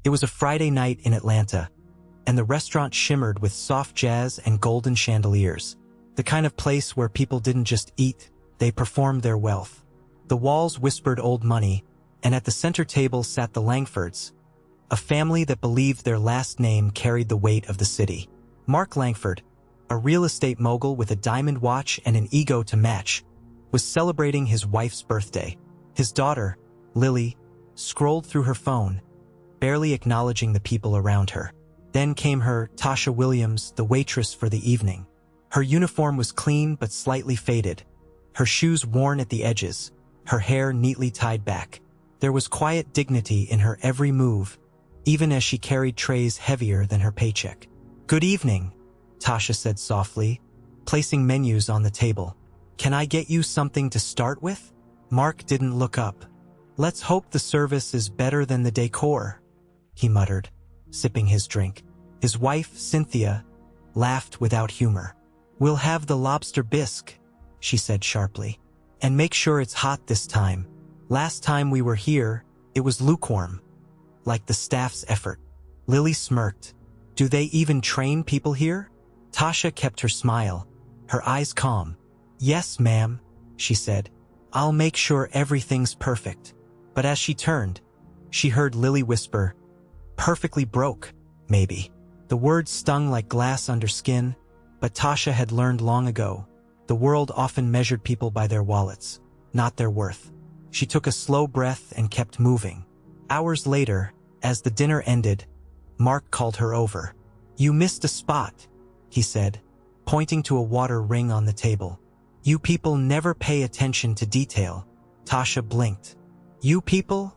It was a Friday night in Atlanta, and the restaurant shimmered with soft jazz and golden chandeliers. The kind of place where people didn't just eat, they performed their wealth. The walls whispered old money, and at the center table sat the Langfords, a family that believed their last name carried the weight of the city. Mark Langford, a real estate mogul with a diamond watch and an ego to match, was celebrating his wife's birthday. His daughter, Lily, scrolled through her phone, barely acknowledging the people around her. Then came her, Tasha Williams, the waitress for the evening. Her uniform was clean but slightly faded, her shoes worn at the edges, her hair neatly tied back. There was quiet dignity in her every move, even as she carried trays heavier than her paycheck. "Good evening," Tasha said softly, placing menus on the table. "Can I get you something to start with?" Mark didn't look up. "Let's hope the service is better than the decor," he muttered, sipping his drink. His wife, Cynthia, laughed without humor. "We'll have the lobster bisque," she said sharply. "And make sure it's hot this time. Last time we were here, it was lukewarm, like the staff's effort." Lily smirked. "Do they even train people here?" Tasha kept her smile, her eyes calm. "Yes, ma'am," she said. "I'll make sure everything's perfect." But as she turned, she heard Lily whisper, "Perfectly broke, maybe." The words stung like glass under skin, but Tasha had learned long ago, the world often measured people by their wallets, not their worth. She took a slow breath and kept moving. Hours later, as the dinner ended, Mark called her over. "You missed a spot," he said, pointing to a water ring on the table. "You people never pay attention to detail." Tasha blinked. "You people?"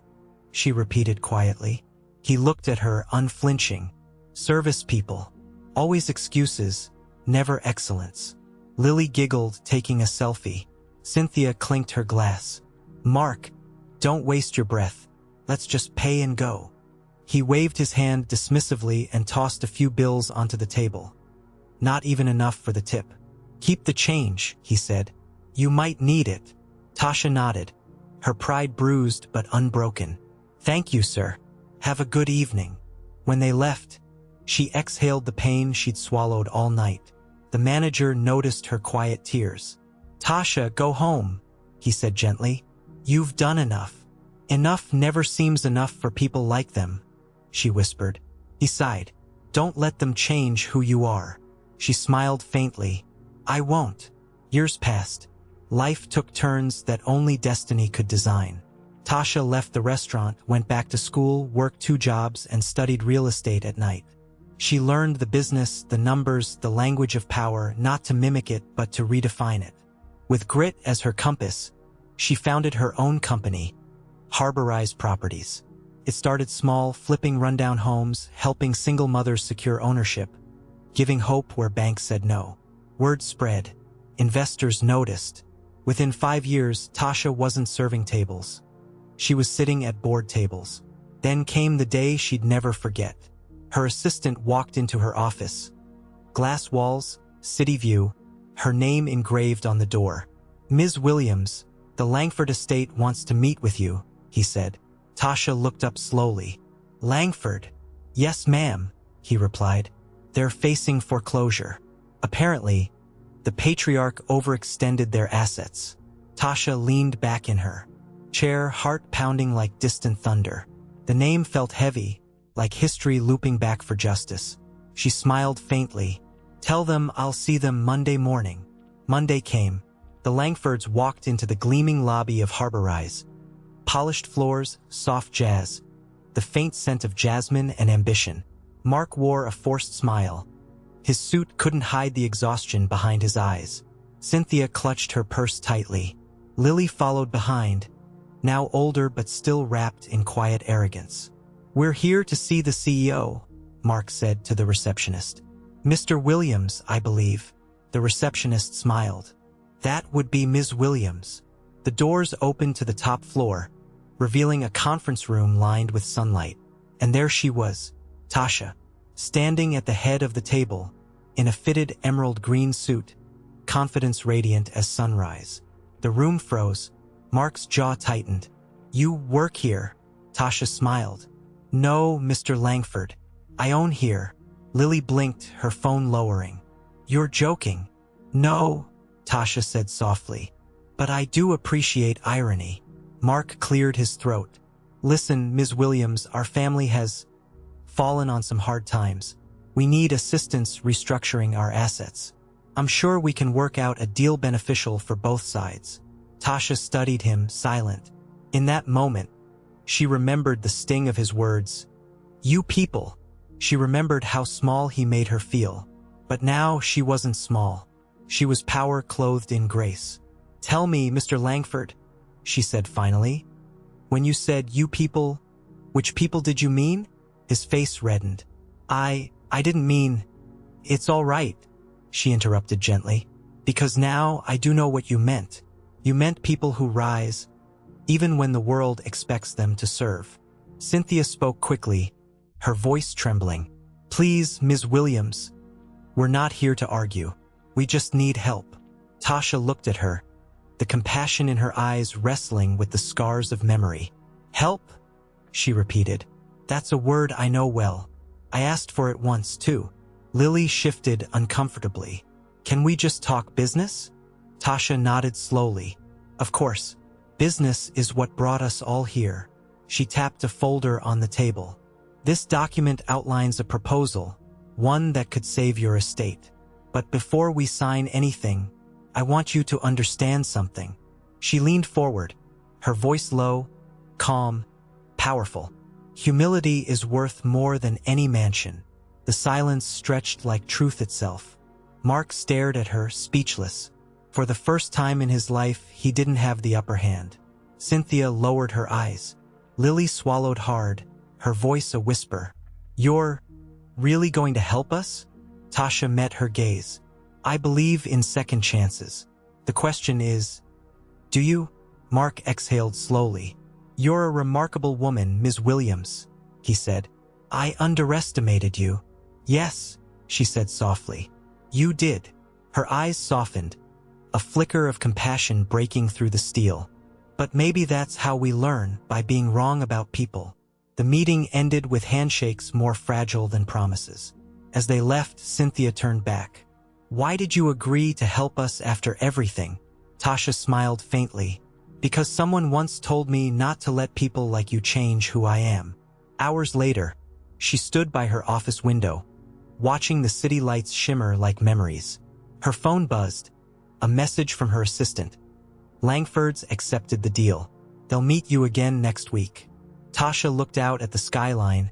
she repeated quietly. He looked at her, unflinching. "Service people. Always excuses, never excellence." Lily giggled, taking a selfie. Cynthia clinked her glass. "Mark, don't waste your breath. Let's just pay and go." He waved his hand dismissively and tossed a few bills onto the table. "Not even enough for the tip." "Keep the change," he said. "You might need it." Tasha nodded, her pride bruised but unbroken. "Thank you, sir. Have a good evening." When they left, she exhaled the pain she'd swallowed all night. The manager noticed her quiet tears. "Tasha, go home," he said gently. "You've done enough." "Enough never seems enough for people like them," she whispered. He sighed. "Don't let them change who you are." She smiled faintly. "I won't." Years passed. Life took turns that only destiny could design. Tasha left the restaurant, went back to school, worked 2 jobs, and studied real estate at night. She learned the business, the numbers, the language of power, not to mimic it, but to redefine it. With grit as her compass, she founded her own company, Harborize Properties. It started small, flipping rundown homes, helping single mothers secure ownership, giving hope where banks said no. Word spread. Investors noticed. Within 5 years, Tasha wasn't serving tables. She was sitting at board tables. Then came the day she'd never forget. Her assistant walked into her office. Glass walls, city view, her name engraved on the door. "Ms. Williams, the Langford estate wants to meet with you," he said. Tasha looked up slowly. "Langford?" "Yes, ma'am," he replied. "They're facing foreclosure. Apparently, the patriarch overextended their assets." Tasha leaned back in her chair, heart pounding like distant thunder. The name felt heavy, like history looping back for justice. She smiled faintly. "Tell them I'll see them Monday morning." Monday came. The Langfords walked into the gleaming lobby of Harborize. Polished floors, soft jazz, the faint scent of jasmine and ambition. Mark wore a forced smile. His suit couldn't hide the exhaustion behind his eyes. Cynthia clutched her purse tightly. Lily followed behind, now older but still wrapped in quiet arrogance. "We're here to see the CEO," Mark said to the receptionist. "Mr. Williams, I believe." The receptionist smiled. "That would be Ms. Williams." The doors opened to the top floor, revealing a conference room lined with sunlight. And there she was, Tasha, standing at the head of the table, in a fitted emerald green suit, confidence radiant as sunrise. The room froze. Mark's jaw tightened. "You work here?" Tasha smiled. No, Mr. Langford. I own here. Lily blinked, her phone lowering. You're joking. No, Tasha said softly. But I do appreciate irony. Mark cleared his throat. Listen, Ms. Williams, our family has fallen on some hard times. We need assistance restructuring our assets. I'm sure we can work out a deal beneficial for both sides. Tasha studied him, silent. In that moment, she remembered the sting of his words. You people. She remembered how small he made her feel. But now she wasn't small. She was power clothed in grace. Tell me, Mr. Langford, she said finally. When you said you people, which people did you mean? His face reddened. I didn't mean… It's all right, she interrupted gently. Because now I do know what you meant. You meant people who rise, even when the world expects them to serve. Cynthia spoke quickly, her voice trembling. Please, Ms. Williams, we're not here to argue. We just need help. Tasha looked at her, the compassion in her eyes wrestling with the scars of memory. Help? She repeated. That's a word I know well. I asked for it once, too. Lily shifted uncomfortably. Can we just talk business? Tasha nodded slowly. Of course. Business is what brought us all here. She tapped a folder on the table. This document outlines a proposal, one that could save your estate. But before we sign anything, I want you to understand something. She leaned forward, her voice low, calm, powerful. Humility is worth more than any mansion. The silence stretched like truth itself. Mark stared at her, speechless. For the first time in his life, he didn't have the upper hand. Cynthia lowered her eyes. Lily swallowed hard, her voice a whisper. You're really going to help us? Tasha met her gaze. I believe in second chances. The question is, do you? Mark exhaled slowly. You're a remarkable woman, Ms. Williams, he said. I underestimated you. Yes, she said softly. You did. Her eyes softened, a flicker of compassion breaking through the steel. But maybe that's how we learn, by being wrong about people. The meeting ended with handshakes more fragile than promises. As they left, Cynthia turned back. Why did you agree to help us after everything? Tasha smiled faintly. Because someone once told me not to let people like you change who I am. Hours later, she stood by her office window, watching the city lights shimmer like memories. Her phone buzzed, a message from her assistant. Langfords accepted the deal. They'll meet you again next week. Tasha looked out at the skyline,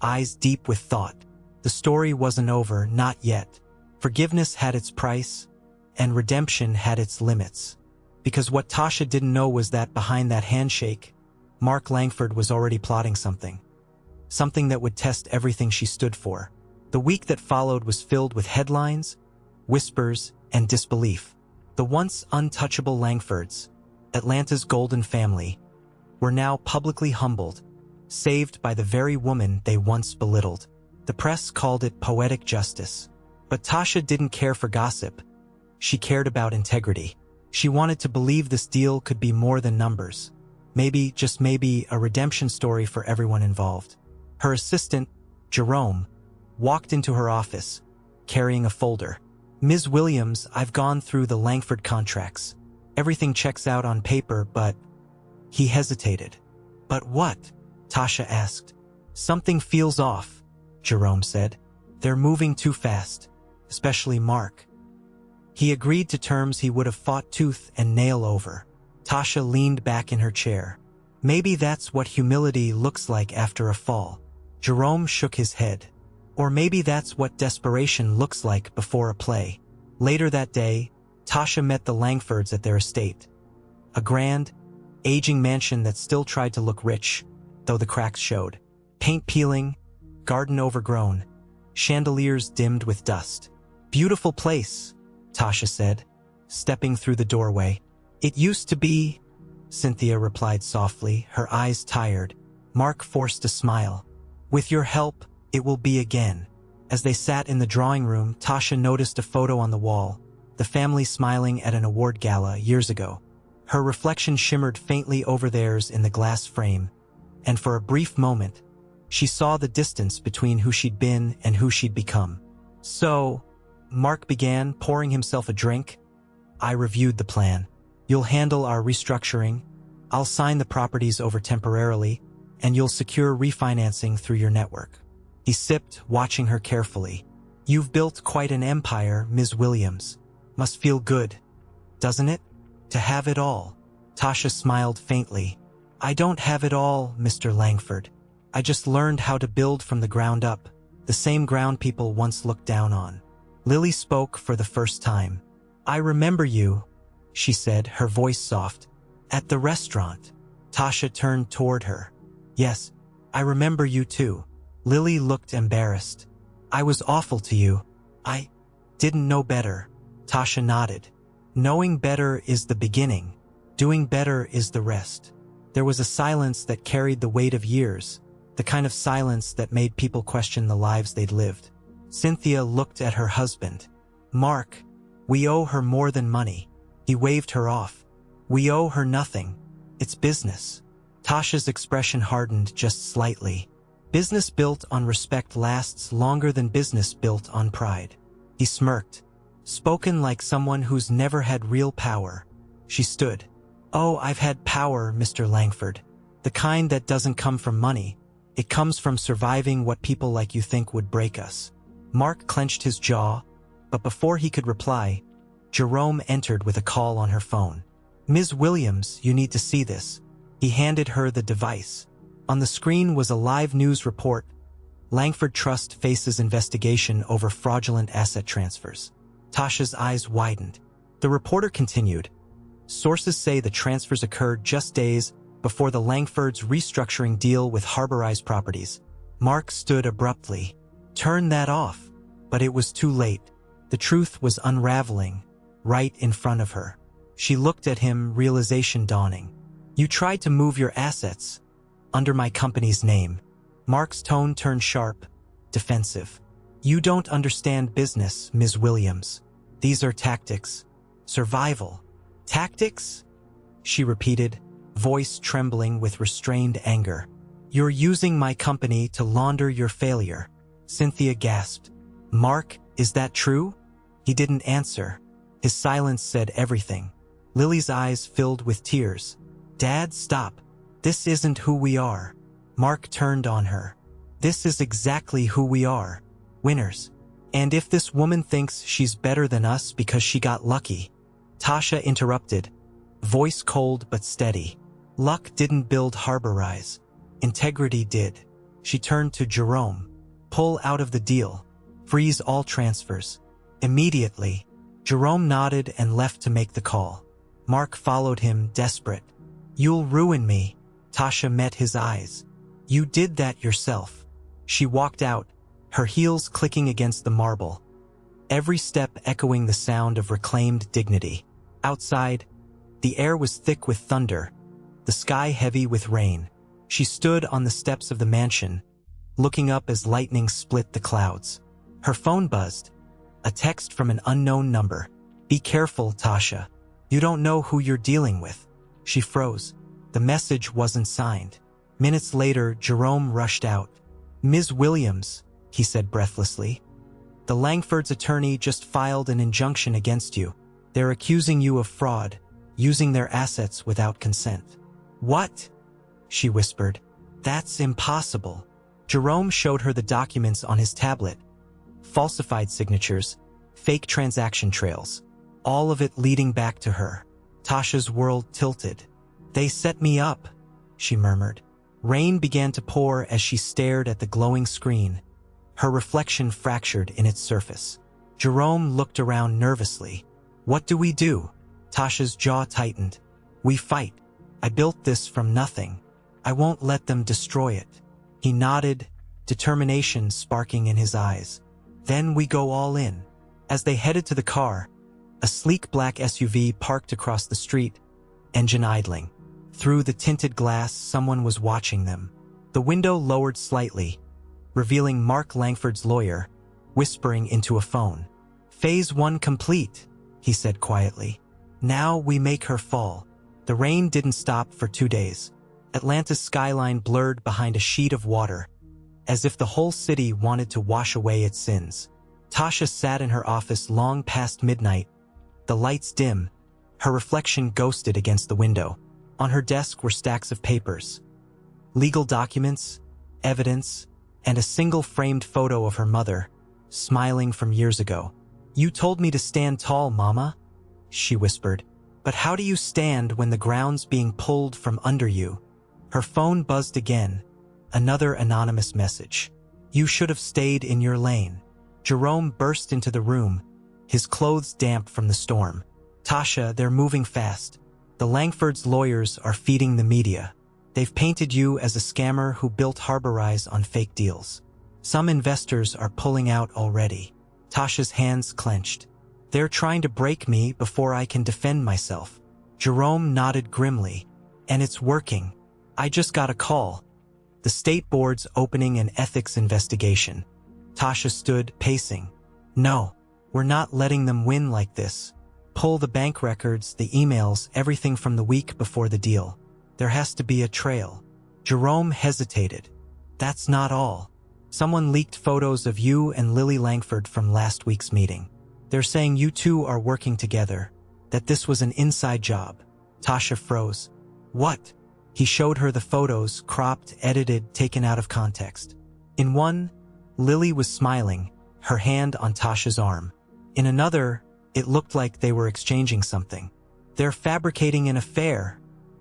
eyes deep with thought. The story wasn't over, not yet. Forgiveness had its price, and redemption had its limits. Because what Tasha didn't know was that behind that handshake, Mark Langford was already plotting something. Something that would test everything she stood for. The week that followed was filled with headlines, whispers, and disbelief. The once untouchable Langfords, Atlanta's golden family, were now publicly humbled, saved by the very woman they once belittled. The press called it poetic justice. But Tasha didn't care for gossip. She cared about integrity. She wanted to believe this deal could be more than numbers. Maybe, just maybe, a redemption story for everyone involved. Her assistant, Jerome, walked into her office, carrying a folder. Ms. Williams, I've gone through the Langford contracts. Everything checks out on paper, but… He hesitated. But what? Tasha asked. Something feels off, Jerome said. They're moving too fast, especially Mark. He agreed to terms he would have fought tooth and nail over. Tasha leaned back in her chair. Maybe that's what humility looks like after a fall. Jerome shook his head. Or maybe that's what desperation looks like before a play. Later that day, Tasha met the Langfords at their estate. A grand, aging mansion that still tried to look rich, though the cracks showed. Paint peeling, garden overgrown, chandeliers dimmed with dust. Beautiful place, Tasha said, stepping through the doorway. It used to be, Cynthia replied softly, her eyes tired. Mark forced a smile. With your help, it will be again. As they sat in the drawing room, Tasha noticed a photo on the wall, the family smiling at an award gala years ago. Her reflection shimmered faintly over theirs in the glass frame, and for a brief moment, She saw the distance between who she'd been and who she'd become. "So," Mark began, pouring himself a drink, "I reviewed the plan. You'll handle our restructuring. I'll sign the properties over temporarily, and you'll secure refinancing through your network." He sipped, watching her carefully. "You've built quite an empire, Ms. Williams. Must feel good, doesn't it? To have it all." Tasha smiled faintly. "I don't have it all, Mr. Langford. I just learned how to build from the ground up, the same ground people once looked down on." Lily spoke for the first time. "I remember you," she said, her voice soft. "At the restaurant." Tasha turned toward her. "Yes, I remember you too." Lily looked embarrassed. "I was awful to you. I didn't know better." Tasha nodded. "Knowing better is the beginning. Doing better is the rest." There was a silence that carried the weight of years, the kind of silence that made people question the lives they'd lived. Cynthia looked at her husband. "Mark, we owe her more than money." He waved her off. "We owe her nothing. It's business." Tasha's expression hardened just slightly. Business built on respect lasts longer than business built on pride. He smirked. "Spoken like someone who's never had real power." She stood. "Oh, I've had power, Mr. Langford. The kind that doesn't come from money. It comes from surviving what people like you think would break us." Mark clenched his jaw, but before he could reply, Jerome entered with a call on her phone. "Ms. Williams, you need to see this." He handed her the device. On the screen was a live news report. "Langford Trust faces investigation over fraudulent asset transfers." Tasha's eyes widened. The reporter continued. "Sources say the transfers occurred just days before the Langfords' restructuring deal with Harborized Properties." Mark stood abruptly. "Turn that off." But it was too late. The truth was unraveling, right in front of her. She looked at him, realization dawning. "You tried to move your assets under my company's name." Mark's tone turned sharp, defensive. "You don't understand business, Ms. Williams. These are tactics. Survival." "Tactics?" she repeated, voice trembling with restrained anger. "You're using my company to launder your failure." Cynthia gasped. "Mark, is that true?" He didn't answer. His silence said everything. Lily's eyes filled with tears. "Dad, stop. This isn't who we are." Mark turned on her. "This is exactly who we are. Winners. And if this woman thinks she's better than us because she got lucky..." Tasha interrupted, voice cold but steady. "Luck didn't build Harborize. Integrity did." She turned to Jerome. "Pull out of the deal. Freeze all transfers. Immediately." Jerome nodded and left to make the call. Mark followed him, desperate. "You'll ruin me." Tasha met his eyes. "You did that yourself." She walked out, her heels clicking against the marble, every step echoing the sound of reclaimed dignity. Outside, the air was thick with thunder, the sky heavy with rain. She stood on the steps of the mansion, looking up as lightning split the clouds. Her phone buzzed, a text from an unknown number. "Be careful, Tasha. You don't know who you're dealing with." She froze. The message wasn't signed. Minutes later, Jerome rushed out. "Ms. Williams," he said breathlessly, "the Langford's attorney just filed an injunction against you. They're accusing you of fraud, using their assets without consent." "What?" she whispered. "That's impossible." Jerome showed her the documents on his tablet. Falsified signatures, fake transaction trails, all of it leading back to her. Tasha's world tilted. "They set me up," she murmured. Rain began to pour as she stared at the glowing screen, her reflection fractured in its surface. Jerome looked around nervously. "What do we do?" Tasha's jaw tightened. "We fight. I built this from nothing. I won't let them destroy it." He nodded, determination sparking in his eyes. "Then we go all in." As they headed to the car, a sleek black SUV parked across the street, engine idling. Through the tinted glass, someone was watching them. The window lowered slightly, revealing Mark Langford's lawyer, whispering into a phone. "Phase 1 complete," he said quietly. "Now we make her fall." The rain didn't stop for 2 days. Atlanta's skyline blurred behind a sheet of water, as if the whole city wanted to wash away its sins. Tasha sat in her office long past midnight, the lights dim, her reflection ghosted against the window. On her desk were stacks of papers, legal documents, evidence, and a single framed photo of her mother, smiling from years ago. "You told me to stand tall, Mama," she whispered. "But how do you stand when the ground's being pulled from under you?" Her phone buzzed again, another anonymous message. "You should have stayed in your lane." Jerome burst into the room, his clothes damp from the storm. "Tasha, they're moving fast. The Langford's lawyers are feeding the media. They've painted you as a scammer who built Harborize on fake deals. Some investors are pulling out already." Tasha's hands clenched. "They're trying to break me before I can defend myself." Jerome nodded grimly. "And it's working. I just got a call. The state board's opening an ethics investigation." Tasha stood, pacing. "No, we're not letting them win like this. Pull the bank records, the emails, everything from the week before the deal. There has to be a trail." Jerome hesitated. "That's not all. Someone leaked photos of you and Lily Langford from last week's meeting. They're saying you two are working together, that this was an inside job." Tasha froze. "What?" He showed her the photos, cropped, edited, taken out of context. In one, Lily was smiling, her hand on Tasha's arm. In another, it looked like they were exchanging something. "They're fabricating an affair,"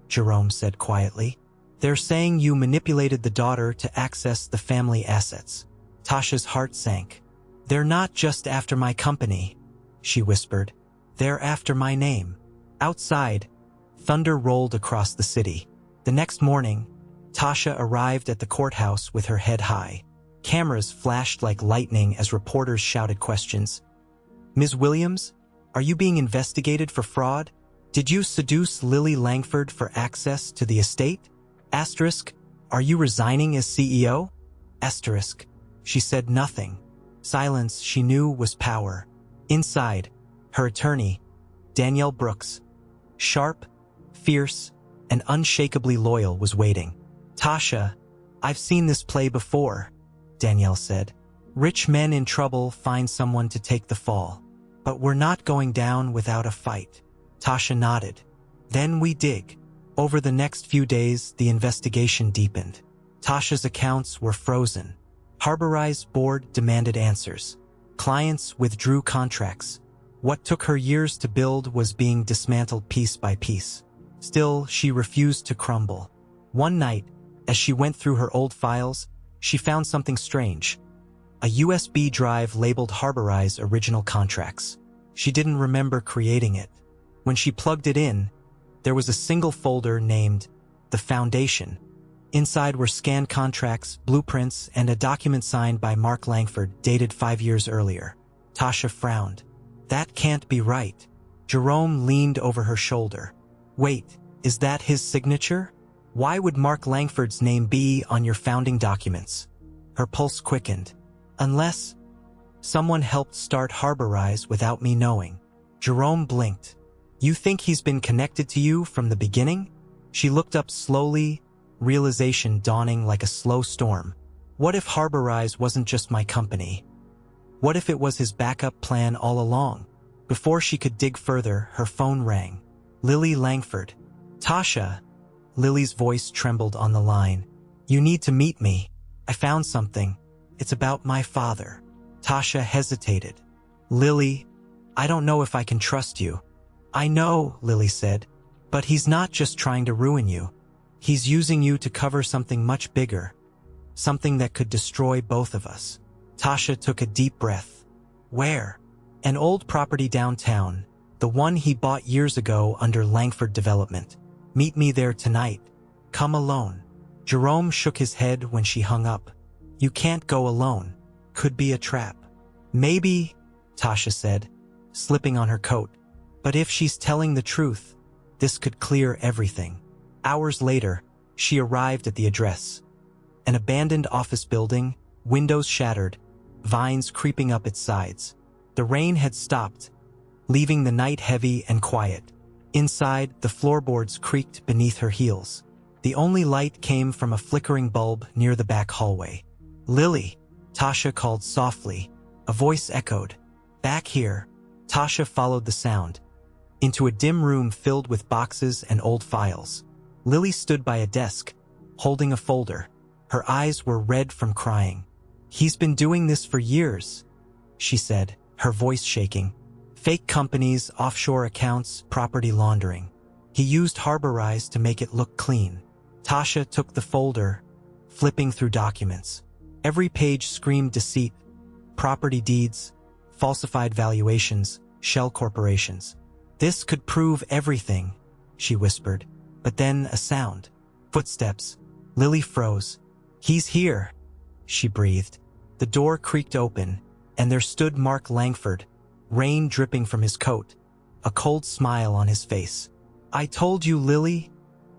Jerome said quietly. "They're saying you manipulated the daughter to access the family assets." Tasha's heart sank. "They're not just after my company," she whispered. "They're after my name." Outside, thunder rolled across the city. The next morning, Tasha arrived at the courthouse with her head high. Cameras flashed like lightning as reporters shouted questions. "Ms. Williams, are you being investigated for fraud? Did you seduce Lily Langford for access to the estate? Asterisk, are you resigning as CEO? Asterisk." She said nothing. Silence, she knew, was power. Inside, her attorney, Danielle Brooks, sharp, fierce, and unshakably loyal, was waiting. "Tasha, I've seen this play before," Danielle said. "Rich men in trouble find someone to take the fall. But we're not going down without a fight." Tasha nodded. "Then we dig." Over the next few days, the investigation deepened. Tasha's accounts were frozen. Harborize board demanded answers. Clients withdrew contracts. What took her years to build was being dismantled piece by piece. Still, she refused to crumble. One night, as she went through her old files, she found something strange. A USB drive labeled Harborize original contracts. She didn't remember creating it. When she plugged it in, there was a single folder named The Foundation. Inside were scanned contracts, blueprints, and a document signed by Mark Langford dated 5 years earlier. Tasha frowned. "That can't be right." Jerome leaned over her shoulder. "Wait, is that his signature? Why would Mark Langford's name be on your founding documents?" Her pulse quickened. "Unless someone helped start Harborize without me knowing." Jerome blinked. "You think he's been connected to you from the beginning?" She looked up slowly, realization dawning like a slow storm. What if Harborize wasn't just my company? What if it was his backup plan all along? Before she could dig further, her phone rang. Lily Langford. "Tasha," Lily's voice trembled on the line. "You need to meet me. I found something. It's about my father." Tasha hesitated. "Lily, I don't know if I can trust you." "I know," Lily said, "but he's not just trying to ruin you. He's using you to cover something much bigger, something that could destroy both of us." Tasha took a deep breath. "Where?" "An old property downtown, the one he bought years ago under Langford Development. Meet me there tonight. Come alone." Jerome shook his head when she hung up. "You can't go alone. Could be a trap." "Maybe," Tasha said, slipping on her coat. "But if she's telling the truth, this could clear everything." Hours later, she arrived at the address. An abandoned office building, windows shattered, vines creeping up its sides. The rain had stopped, leaving the night heavy and quiet. Inside, the floorboards creaked beneath her heels. The only light came from a flickering bulb near the back hallway. "Lily," Tasha called softly. A voice echoed. "Back here." Tasha followed the sound, into a dim room filled with boxes and old files. Lily stood by a desk, holding a folder. Her eyes were red from crying. "He's been doing this for years," she said, her voice shaking. "Fake companies, offshore accounts, property laundering. He used Harborize to make it look clean." Tasha took the folder, flipping through documents. Every page screamed deceit, property deeds, falsified valuations, shell corporations. "This could prove everything," she whispered. But then a sound. Footsteps. Lily froze. "He's here," she breathed. The door creaked open, and there stood Mark Langford, rain dripping from his coat, a cold smile on his face. "I told you, Lily,"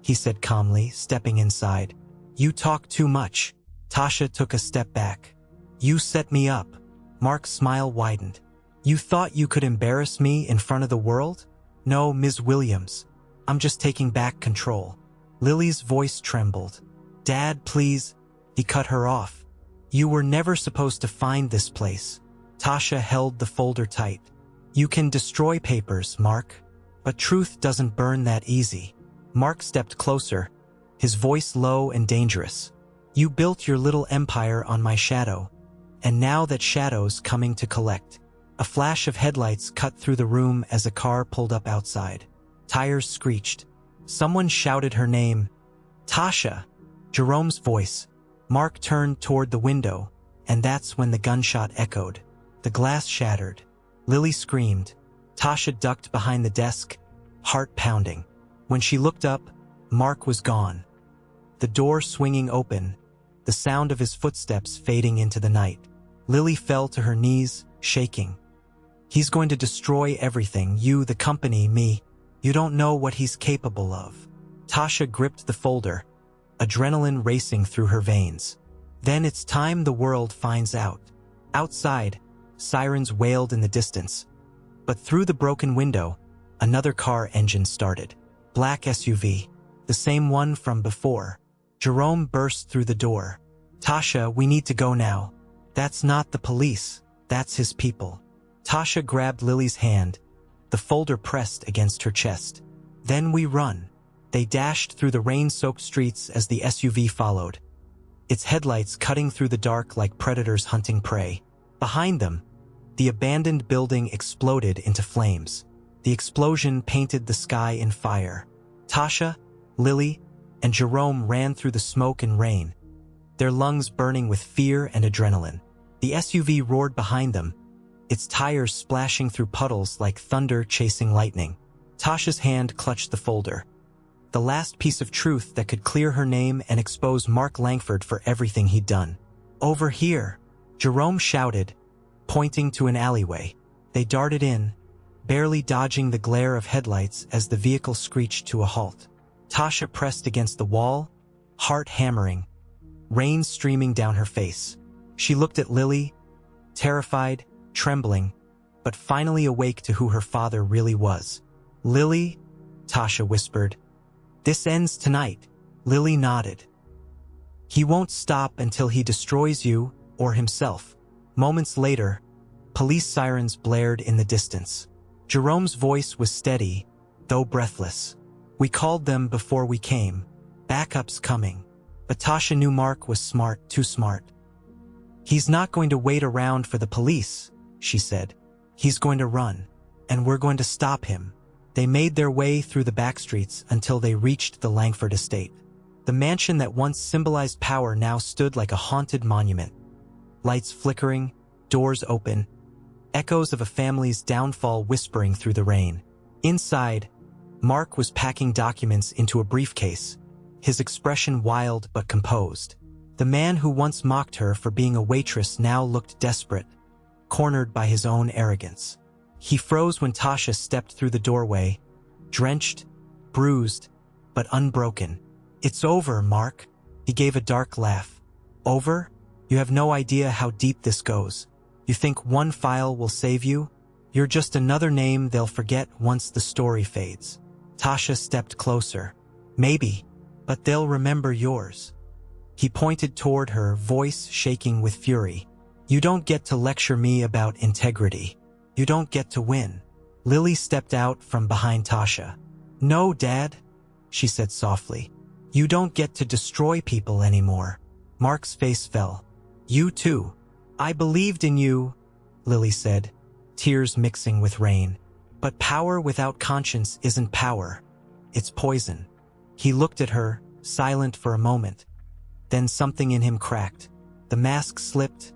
he said calmly, stepping inside. "You talk too much." Tasha took a step back. "You set me up." Mark's smile widened. "You thought you could embarrass me in front of the world?" "No, Ms. Williams. I'm just taking back control." Lily's voice trembled. "Dad, please." He cut her off. "You were never supposed to find this place." Tasha held the folder tight. "You can destroy papers, Mark, but truth doesn't burn that easy." Mark stepped closer, his voice low and dangerous. "You built your little empire on my shadow, and now that shadow's coming to collect." A flash of headlights cut through the room as a car pulled up outside. Tires screeched. Someone shouted her name. "Tasha!" Jerome's voice. Mark turned toward the window, and that's when the gunshot echoed. The glass shattered. Lily screamed. Tasha ducked behind the desk, heart pounding. When she looked up, Mark was gone. The door swinging open, the sound of his footsteps fading into the night. Lily fell to her knees, shaking. "He's going to destroy everything, you, the company, me. You don't know what he's capable of." Tasha gripped the folder, adrenaline racing through her veins. "Then it's time the world finds out." Outside, sirens wailed in the distance. But through the broken window, another car engine started. Black SUV, the same one from before. Jerome burst through the door. "Tasha, we need to go now." "That's not the police, that's his people." Tasha grabbed Lily's hand, the folder pressed against her chest. "Then we run." They dashed through the rain-soaked streets as the SUV followed, its headlights cutting through the dark like predators hunting prey. Behind them, the abandoned building exploded into flames. The explosion painted the sky in fire. Tasha, Lily, and Jerome ran through the smoke and rain, their lungs burning with fear and adrenaline. The SUV roared behind them, its tires splashing through puddles like thunder chasing lightning. Tasha's hand clutched the folder, the last piece of truth that could clear her name and expose Mark Langford for everything he'd done. "Over here," Jerome shouted, pointing to an alleyway. They darted in, barely dodging the glare of headlights as the vehicle screeched to a halt. Tasha pressed against the wall, heart hammering, rain streaming down her face. She looked at Lily, terrified, trembling, but finally awake to who her father really was. "Lily," Tasha whispered. "This ends tonight." Lily nodded. "He won't stop until he destroys you or himself." Moments later, police sirens blared in the distance. Jerome's voice was steady, though breathless. "We called them before we came. Backup's coming." But Tasha knew Mark was smart, too smart. "He's not going to wait around for the police," she said. "He's going to run, and we're going to stop him." They made their way through the back streets until they reached the Langford estate. The mansion that once symbolized power now stood like a haunted monument. Lights flickering, doors open, echoes of a family's downfall whispering through the rain. Inside, Mark was packing documents into a briefcase, his expression wild but composed. The man who once mocked her for being a waitress now looked desperate, cornered by his own arrogance. He froze when Tasha stepped through the doorway, drenched, bruised, but unbroken. "It's over, Mark." He gave a dark laugh. "Over? You have no idea how deep this goes. You think one file will save you? You're just another name they'll forget once the story fades." Tasha stepped closer. "Maybe, but they'll remember yours." He pointed toward her, voice shaking with fury. "You don't get to lecture me about integrity. You don't get to win." Lily stepped out from behind Tasha. "No, Dad," she said softly. "You don't get to destroy people anymore." Mark's face fell. "You too." "I believed in you," Lily said, tears mixing with rain. "But power without conscience isn't power. It's poison." He looked at her, silent for a moment. Then something in him cracked. The mask slipped,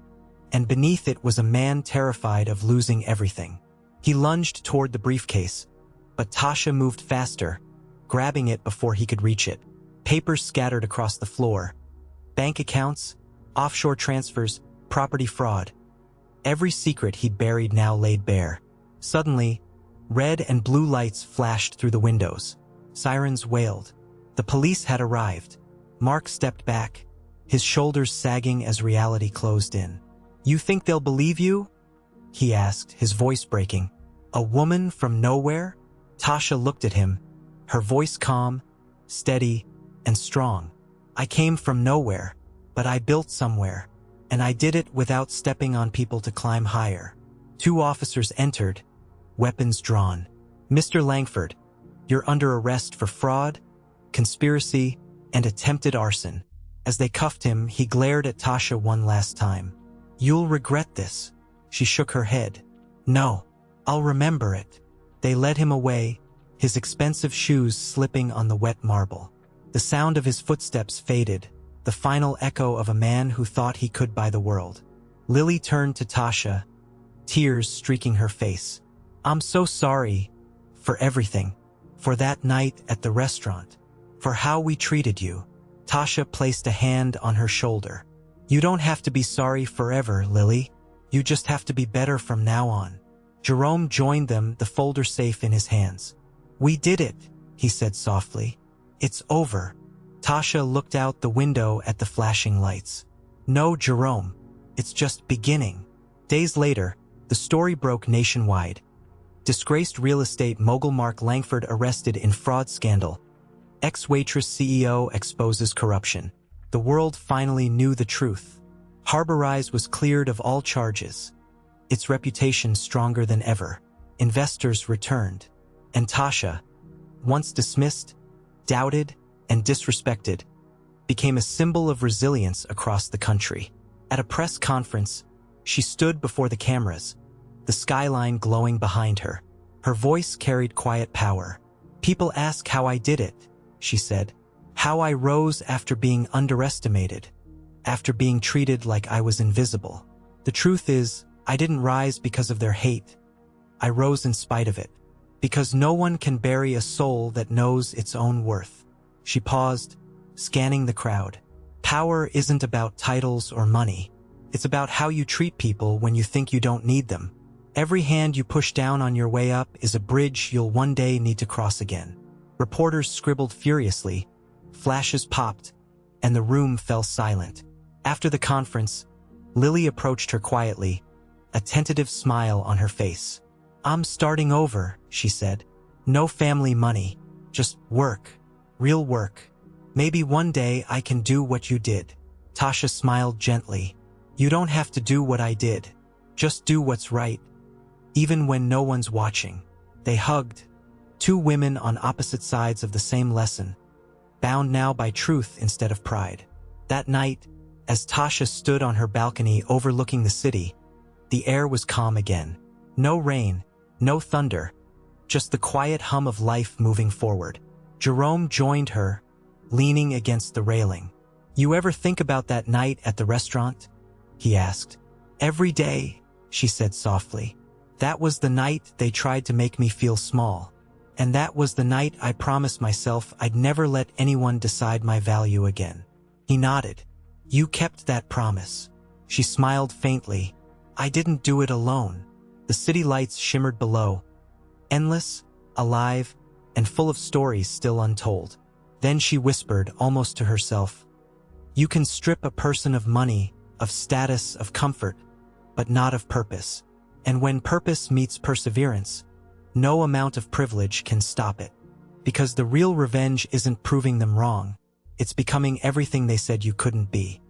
and beneath it was a man terrified of losing everything. He lunged toward the briefcase, but Tasha moved faster, grabbing it before he could reach it. Papers scattered across the floor. Bank accounts, offshore transfers, property fraud. Every secret he'd buried now laid bare. Suddenly, red and blue lights flashed through the windows. Sirens wailed. The police had arrived. Mark stepped back, his shoulders sagging as reality closed in. "You think they'll believe you?" he asked, his voice breaking. "A woman from nowhere?" Tasha looked at him, her voice calm, steady, and strong. "I came from nowhere, but I built somewhere, and I did it without stepping on people to climb higher." 2 officers entered, weapons drawn. "Mr. Langford, you're under arrest for fraud, conspiracy, and attempted arson." As they cuffed him, he glared at Tasha one last time. "You'll regret this." She shook her head. "No, I'll remember it." They led him away, his expensive shoes slipping on the wet marble. The sound of his footsteps faded, the final echo of a man who thought he could buy the world. Lily turned to Tasha, tears streaking her face. "I'm so sorry for everything, for that night at the restaurant, for how we treated you." Tasha placed a hand on her shoulder. "You don't have to be sorry forever, Lily. You just have to be better from now on." Jerome joined them, the folder safe in his hands. "We did it," he said softly. "It's over." Tasha looked out the window at the flashing lights. "No, Jerome, it's just beginning." Days later, the story broke nationwide. Disgraced real estate mogul Mark Langford arrested in fraud scandal. Ex-waitress CEO exposes corruption. The world finally knew the truth. Harborize was cleared of all charges, its reputation stronger than ever. Investors returned. And Tasha, once dismissed, doubted, and disrespected, became a symbol of resilience across the country. At a press conference, she stood before the cameras, the skyline glowing behind her. Her voice carried quiet power. "People ask how I did it," she said. "How I rose after being underestimated, after being treated like I was invisible. The truth is, I didn't rise because of their hate. I rose in spite of it. Because no one can bury a soul that knows its own worth." She paused, scanning the crowd. Power isn't about titles or money. It's about how you treat people when you think you don't need them. Every hand you push down on your way up is a bridge you'll one day need to cross again. Reporters scribbled furiously, flashes popped, and the room fell silent. After the conference, Lily approached her quietly, a tentative smile on her face. "I'm starting over," she said. "No family money, just work, real work. Maybe one day I can do what you did." Tasha smiled gently. "You don't have to do what I did. Just do what's right, even when no one's watching." They hugged, 2 women on opposite sides of the same lesson, bound now by truth instead of pride. That night, as Tasha stood on her balcony overlooking the city, the air was calm again. No rain, no thunder, just the quiet hum of life moving forward. Jerome joined her, leaning against the railing. "You ever think about that night at the restaurant?" he asked. "Every day," she said softly. "That was the night they tried to make me feel small. And that was the night I promised myself I'd never let anyone decide my value again." He nodded. "You kept that promise." She smiled faintly. "I didn't do it alone." The city lights shimmered below, endless, alive, and full of stories still untold. Then she whispered, almost to herself, "You can strip a person of money, of status, of comfort, but not of purpose. And when purpose meets perseverance, no amount of privilege can stop it. Because the real revenge isn't proving them wrong, It's becoming everything they said you couldn't be.